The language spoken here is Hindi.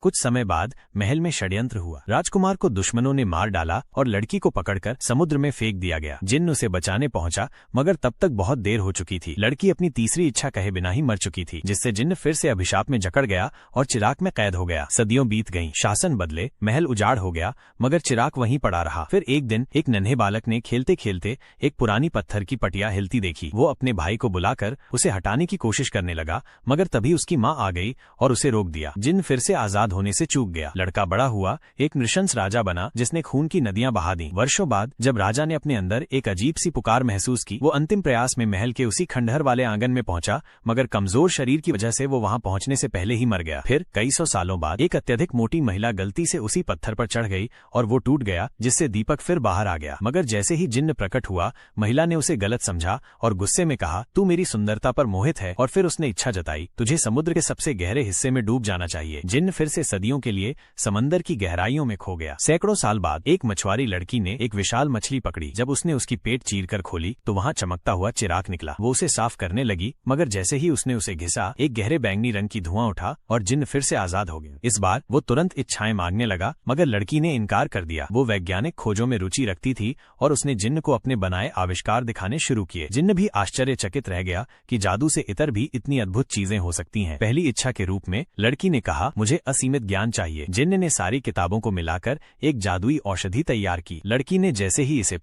कुछ समय बाद महल में षड्यंत्र हुआ। राजकुमार को दुश्मनों ने मार डाला और लड़की को पकड़कर समुद्र में फेंक दिया गया। जिन्न उसे बचाने पहुंचा, मगर तब तक बहुत देर हो चुकी थी। लड़की अपनी तीसरी इच्छा कहे बिना ही मर चुकी थी, जिससे जिन्न फिर से अभिशाप में जकड़ गया और चिराग में कैद हो गया। सदियों बीत गईं, शासन बदले, महल उजाड़ हो गया, मगर चिराग वहीं पड़ा रहा। फिर एक दिन एक नन्हे बालक ने खेलते खेलते एक पुरानी पत्थर की पटिया हिलती देखी। वो अपने भाई को बुलाकर उसे हटाने की कोशिश करने लगा, मगर तभी उसकी माँ आ गई और उसे रोक दिया। जिन्न फिर से आजाद होने से चूक गया। लड़का बड़ा हुआ, एक नृशंस राजा बना जिसने खून की नदियां बहा दी। वर्षों बाद जब राजा ने अपने अंदर एक अजीब सी पुकार महसूस की, वो अंतिम प्रयास में महल के उसी खंडहर वाले आंगन में पहुंचा, मगर कमजोर शरीर की वजह से वो वहां पहुंचने से पहले ही मर गया। फिर कई सौ सालों बाद एक अत्यधिक मोटी महिला गलती से उसी पत्थर पर चढ़ गई और वो टूट गया, जिससे दीपक फिर बाहर आ गया। मगर जैसे ही जिन्न प्रकट हुआ, महिला ने उसे गलत समझा और गुस्से में कहा, तू मेरी सुंदरता पर मोहित है। और फिर उसने इच्छा जताई, तुझे समुद्र के सबसे गहरे हिस्से में डूब जाना चाहिए। जिन्न फिर से सदियों के लिए समंदर की गहराइयों में खो गया। सैकड़ों साल बाद एक मछुआरी लड़की ने एक विशाल मछली पकड़ी। जब उसने उसकी पेट चीरकर खोली तो वहां चमकता हुआ चिराग निकला। वो उसे साफ करने लगी, मगर जैसे ही उसने उसे घिसा, एक गहरे बैंगनी रंग की धुआं उठा और जिन्न फिर से आजाद हो गया। इस बार वो तुरंत इच्छाएं मांगने लगा, मगर लड़की ने इनकार कर दिया। वो वैज्ञानिक खोजों में रुचि रखती थी और उसने जिन्न को अपने बनाए आविष्कार दिखाने शुरू किए। जिन्न भी आश्चर्यचकित रह गया कि जादू से इतर भी इतनी अद्भुत चीजें हो सकती हैं। पहली इच्छा के रूप में लड़की ने कहा, मुझे असीमित ज्ञान चाहिए। जिन्न ने सारी किताबों को मिलाकर एक जादुई औषधि तैयार की। लड़की ने जैसे ही इसे